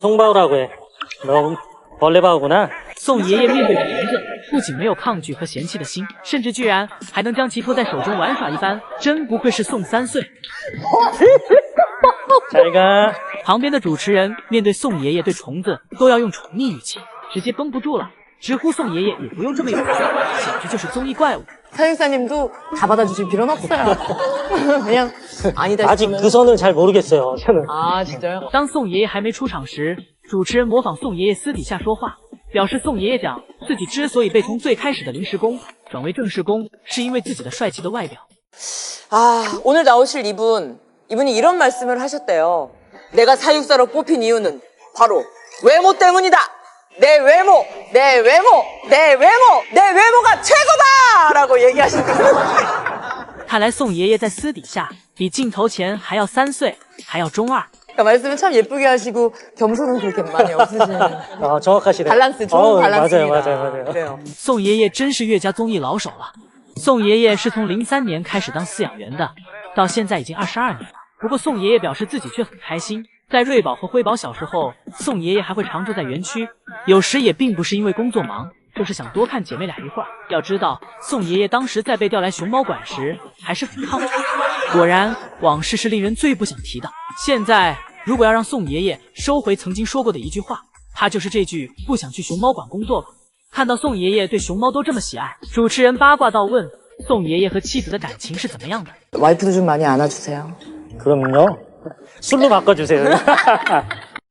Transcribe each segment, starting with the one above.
송바우라고 해. 너 벌레바우구나. 宋爷爷面对虫子，不仅没有抗拒和嫌弃的心，甚至居然还能将其托在手中玩耍一番，真不愧是宋3岁。잘 가。 旁边的主持人面对宋爷爷对虫子都要用宠溺语气，直接绷不住了，直呼宋爷爷也不用这么有趣，简直就是综艺怪物。 사육사님도 다 받아주실 필요는 없어요. 그냥 아니다 아직 싶으면. 그 선을 잘 모르겠어요. 저는. 아 진짜요? 当宋爷爷还没出场时，主持人模仿宋爷爷私底下说话，表示宋爷爷讲自己之所以被从最开始的临时工转为正式工，是因为自己的帅气的外表。 아 오늘 나오실 이분이 이런 말씀을 하셨대요. 내가 사육사로 뽑힌 이유는 바로 외모 때문이다. 내 외모가 최고다라고 얘기하시거든요. 看来宋爷爷在私底下比镜头前还要3岁，还要中2。 그러니까 말씀을 참 예쁘게 하시고 겸손은 그렇게 많이 없으시는. 아, 정확하시네. 밸런스 좋은 밸런스입니다. 맞아요. 그래요. 宋爷爷真是越加综艺老手了。宋爷爷是从03年开始当饲养员的，到现在已经22年了。不过宋爷爷表示自己却很开心。 在瑞宝和辉宝小时候，宋爷爷还会常住在园区，有时也并不是因为工作忙，就是想多看姐妹俩一会儿。要知道，宋爷爷当时在被调来熊猫馆时还是很抗拒。果然，往事是令人最不想提的。现在，如果要让宋爷爷收回曾经说过的一句话，他就是这句不想去熊猫馆工作了。看到宋爷爷对熊猫都这么喜爱，主持人八卦到问宋爷爷和妻子的感情是怎么样的。 와이프도 좀 많이 안아주세요. 그럼요. 술로 바꿔주세요.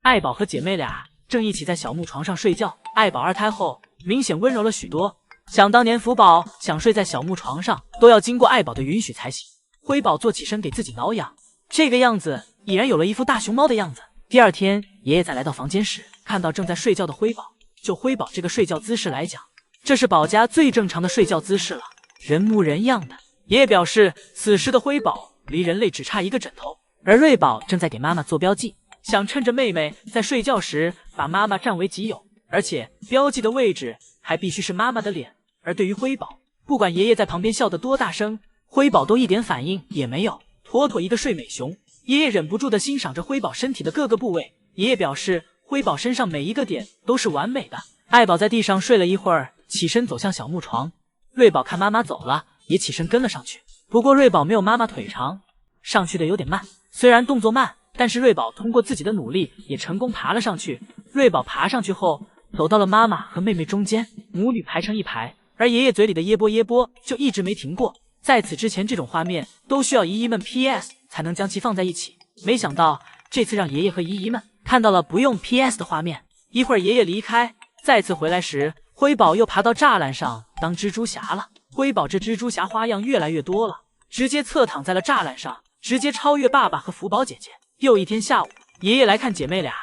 爱宝和姐妹俩正一起在小木床上睡觉。爱宝2胎后明显温柔了许多。想当年福宝想睡在小木床上，都要经过爱宝的允许才行。辉宝坐起身给自己挠痒，这个样子已然有了一副大熊猫的样子。第二天，爷爷再来到房间时，看到正在睡觉的辉宝。就辉宝这个睡觉姿势来讲，这是宝家最正常的睡觉姿势了，人模人样的。爷爷表示，此时的辉宝离人类只差一个枕头。 而瑞宝正在给妈妈做标记，想趁着妹妹在睡觉时把妈妈占为己有，而且标记的位置还必须是妈妈的脸。而对于辉宝，不管爷爷在旁边笑得多大声，辉宝都一点反应也没有，妥妥一个睡美熊。爷爷忍不住地欣赏着辉宝身体的各个部位，爷爷表示辉宝身上每一个点都是完美的。爱宝在地上睡了一会儿，起身走向小木床。瑞宝看妈妈走了，也起身跟了上去。不过瑞宝没有妈妈腿长，上去的有点慢。 虽然动作慢，但是瑞宝通过自己的努力也成功爬了上去。瑞宝爬上去后，走到了妈妈和妹妹中间，母女排成一排，而爷爷嘴里的耶波耶波就一直没停过。在此之前，这种画面都需要姨姨们 PS 才能将其放在一起，没想到这次让爷爷和姨姨们看到了不用 PS 的画面。一会儿爷爷离开，再次回来时，辉宝又爬到栅栏上当蜘蛛侠了。辉宝这蜘蛛侠花样越来越多了，直接侧躺在了栅栏上。 直接超越爸爸和福宝姐姐。又一天下午，爷爷来看姐妹俩。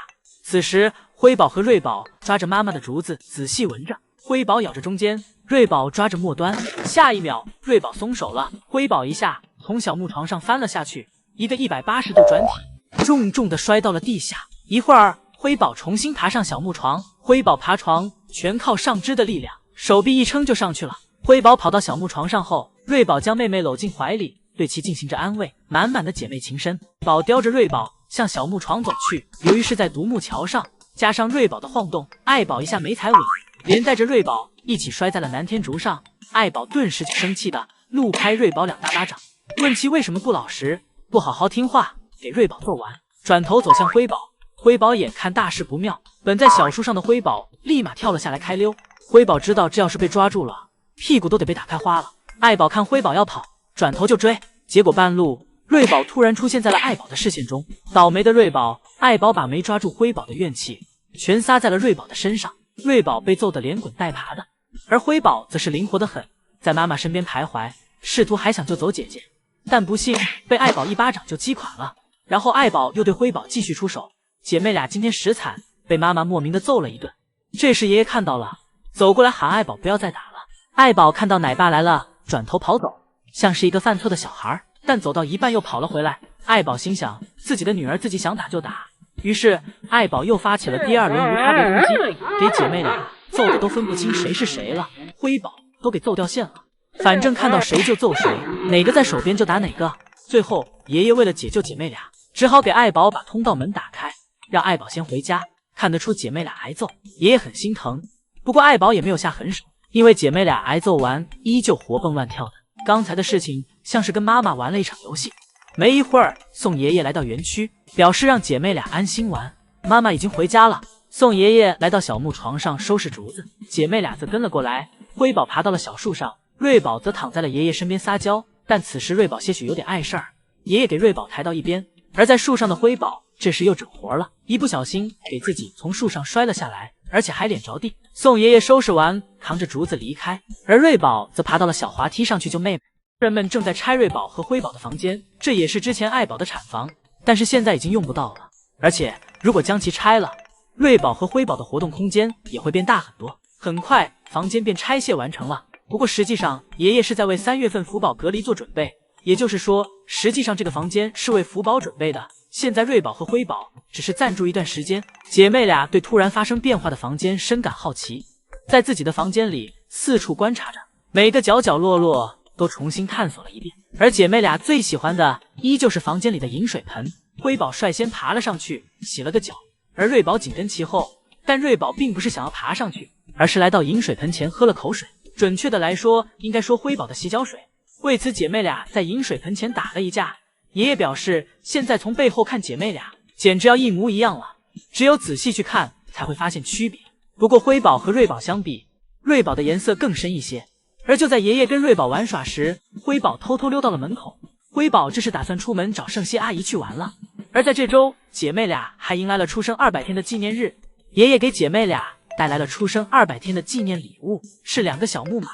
此时，辉宝和瑞宝抓着妈妈的竹子仔细闻着，辉宝咬着中间，瑞宝抓着末端。下一秒，瑞宝松手了，辉宝一下从小木床上翻了下去，一个180度转体，重重的摔到了地下。一会儿，辉宝重新爬上小木床。辉宝爬床全靠上肢的力量，手臂一撑就上去了。辉宝跑到小木床上后，瑞宝将妹妹搂进怀里。 对其进行着安慰，满满的姐妹情深。宝叼着瑞宝向小木床走去，由于是在独木桥上，加上瑞宝的晃动，爱宝一下没踩稳，连带着瑞宝一起摔在了南天竹上。爱宝顿时就生气的怒拍瑞宝2大巴掌，问其为什么不老实，不好好听话，给瑞宝揍完，转头走向辉宝。辉宝眼看大事不妙，本在小树上的辉宝立马跳了下来开溜。辉宝知道这要是被抓住了，屁股都得被打开花了。爱宝看辉宝要跑。 转头就追，结果半路瑞宝突然出现在了爱宝的视线中。倒霉的瑞宝，爱宝把没抓住辉宝的怨气全撒在了瑞宝的身上，瑞宝被揍得连滚带爬的，而辉宝则是灵活得很，在妈妈身边徘徊，试图还想救走姐姐，但不幸被爱宝一巴掌就击垮了。然后爱宝又对辉宝继续出手，姐妹俩今天实惨，被妈妈莫名的揍了一顿。这时爷爷看到了，走过来喊爱宝不要再打了。爱宝看到奶爸来了，转头跑走。 像是一个犯错的小孩，但走到一半又跑了回来。爱宝心想，自己的女儿自己想打就打，于是爱宝又发起了第2轮无差别攻击，给姐妹俩揍的都分不清谁是谁了。辉宝都给揍掉线了，反正看到谁就揍谁，哪个在手边就打哪个。最后，爷爷为了解救姐妹俩，只好给爱宝把通道门打开，让爱宝先回家。看得出姐妹俩挨揍，爷爷很心疼。不过爱宝也没有下狠手，因为姐妹俩挨揍完依旧活蹦乱跳的。刚才的事情像是跟妈妈玩了一场游戏。没一会儿，宋爷爷来到园区，表示让姐妹俩安心玩。妈妈已经回家了。宋爷爷来到小木床上收拾竹子，姐妹俩则跟了过来。辉宝爬到了小树上，瑞宝则躺在了爷爷身边撒娇。但此时瑞宝些许有点碍事儿，爷爷给瑞宝抬到一边。而在树上的辉宝这时又整活了，一不小心给自己从树上摔了下来，而且还脸着地。宋爷爷收拾完，扛着竹子离开，而瑞宝则爬到了小滑梯上去救妹妹。人们正在拆瑞宝和辉宝的房间，这也是之前爱宝的产房，但是现在已经用不到了。而且如果将其拆了，瑞宝和辉宝的活动空间也会变大很多。很快房间便拆卸完成了。不过实际上爷爷是在为3月份福宝隔离做准备，也就是说实际上这个房间是为福宝准备的。现在瑞宝和辉宝只是暂住一段时间。姐妹俩对突然发生变化的房间深感好奇，在自己的房间里四处观察着，每个角角落落都重新探索了一遍。而姐妹俩最喜欢的依旧是房间里的饮水盆。辉宝率先爬了上去洗了个脚，而瑞宝紧跟其后。但瑞宝并不是想要爬上去，而是来到饮水盆前喝了口水，准确的来说应该说辉宝的洗脚水。为此姐妹俩在饮水盆前打了一架。爷爷表示现在从背后看姐妹俩简直要一模一样了，只有仔细去看才会发现区别。不过辉宝和瑞宝相比，瑞宝的颜色更深一些。而就在爷爷跟瑞宝玩耍时，辉宝偷偷溜到了门口。辉宝这是打算出门找圣熙阿姨去玩了。而在这周，姐妹俩还迎来了出生200天的纪念日，爷爷给姐妹俩带来了出生200天的纪念礼物，是2个小木马。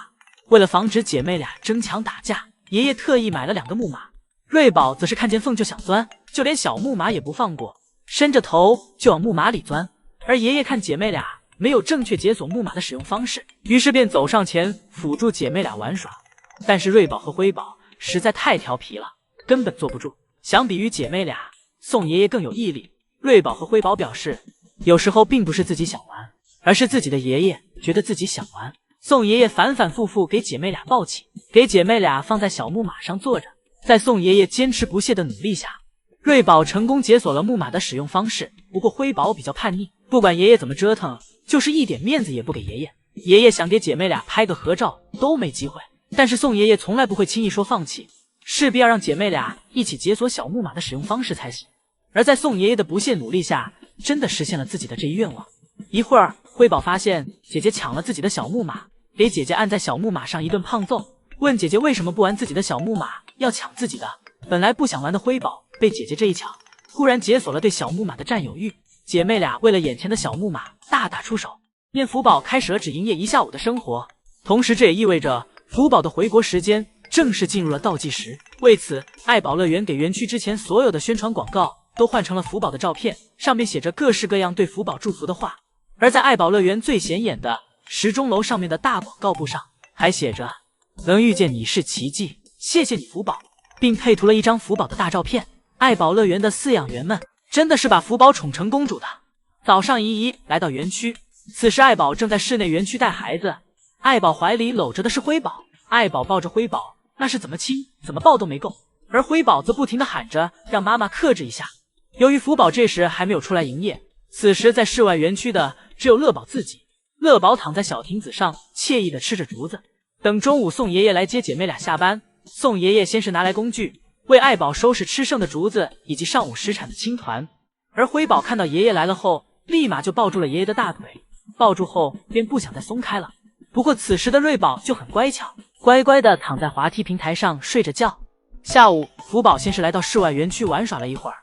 为了防止姐妹俩争抢打架，爷爷特意买了2个木马。瑞宝则是看见缝就想钻，就连小木马也不放过，伸着头就往木马里钻。而爷爷看姐妹俩没有正确解锁木马的使用方式，于是便走上前辅助姐妹俩玩耍。但是瑞宝和辉宝实在太调皮了，根本坐不住。相比于姐妹俩，宋爷爷更有毅力。瑞宝和辉宝表示，有时候并不是自己想玩，而是自己的爷爷觉得自己想玩。宋爷爷反反复复给姐妹俩抱起，给姐妹俩放在小木马上坐着。在宋爷爷坚持不懈的努力下，瑞宝成功解锁了木马的使用方式。不过辉宝比较叛逆，不管爷爷怎么折腾，就是一点面子也不给爷爷。爷爷想给姐妹俩拍个合照都没机会，但是宋爷爷从来不会轻易说放弃，势必要让姐妹俩一起解锁小木马的使用方式才行。而在宋爷爷的不懈努力下，真的实现了自己的这一愿望。一会儿辉宝发现姐姐抢了自己的小木马，给姐姐按在小木马上一顿胖揍，问姐姐为什么不玩自己的小木马，要抢自己的。本来不想玩的辉宝被姐姐这一抢，突然解锁了对小木马的占有欲。姐妹俩为了眼前的小木马大打出手，念福宝开始了只营业1下午的生活。同时这也意味着福宝的回国时间正式进入了倒计时。为此爱宝乐园给园区之前所有的宣传广告都换成了福宝的照片，上面写着各式各样对福宝祝福的话。而在爱宝乐园最显眼的时钟楼上面的大广告布上还写着能遇见你是奇迹，谢谢你福宝，并配图了一张福宝的大照片。爱宝乐园的饲养员们真的是把福宝宠成公主的。早上姨姨来到园区，此时爱宝正在室内园区带孩子，爱宝怀里搂着的是辉宝，爱宝抱着辉宝，那是怎么亲怎么抱都没够，而辉宝则不停地喊着让妈妈克制一下。由于福宝这时还没有出来营业，此时在室外园区的只有乐宝自己。乐宝躺在小亭子上惬意地吃着竹子，等中午宋爷爷来接姐妹俩下班。宋爷爷先是拿来工具为爱宝收拾吃剩的竹子以及上午食产的青团，而辉宝看到爷爷来了后立马就抱住了爷爷的大腿，抱住后便不想再松开了。不过此时的瑞宝就很乖巧，乖乖地躺在滑梯平台上睡着觉。下午福宝先是来到室外园区玩耍了一会儿，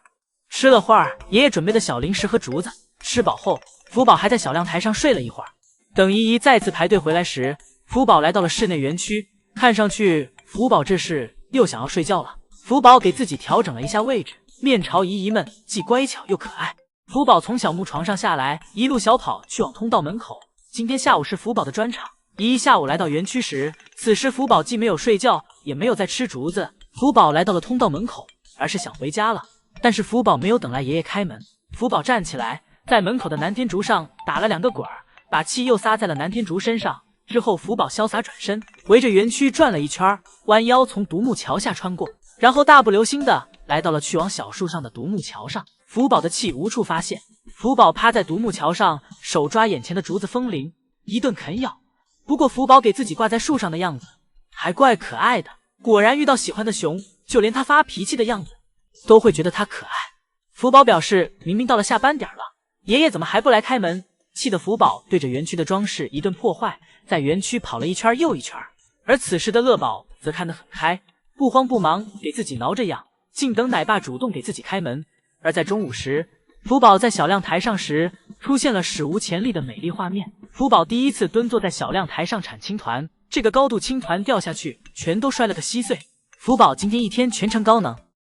吃了会儿爷爷准备的小零食和竹子，吃饱后福宝还在小亮台上睡了一会儿。等姨姨再次排队回来时，福宝来到了室内园区，看上去福宝这是又想要睡觉了。福宝给自己调整了一下位置，面朝姨姨们，既乖巧又可爱。福宝从小木床上下来，一路小跑去往通道门口。今天下午是福宝的专场。姨姨下午来到园区时，此时福宝既没有睡觉，也没有在吃竹子。福宝来到了通道门口，而是想回家了。但是福宝没有等来爷爷开门，福宝站起来，在门口的南天竹上打了2个滚儿，把气又撒在了南天竹身上。之后福宝潇洒转身，围着园区转了一圈，弯腰从独木桥下穿过，然后大步流星的来到了去往小树上的独木桥上。福宝的气无处发泄。福宝趴在独木桥上，手抓眼前的竹子风铃，一顿啃咬。不过福宝给自己挂在树上的样子还怪可爱的，果然遇到喜欢的熊，就连他发脾气的样子都会觉得他可爱。福宝表示明明到了下班点了，爷爷怎么还不来开门？气得福宝对着园区的装饰一顿破坏，在园区跑了一圈又一圈。而此时的乐宝则看得很开，不慌不忙给自己挠着痒，静等奶爸主动给自己开门。而在中午时，福宝在小亮台上时，出现了史无前例的美丽画面。福宝第一次蹲坐在小亮台上铲青团，这个高度青团掉下去全都摔了个稀碎。福宝今天一天全程高能。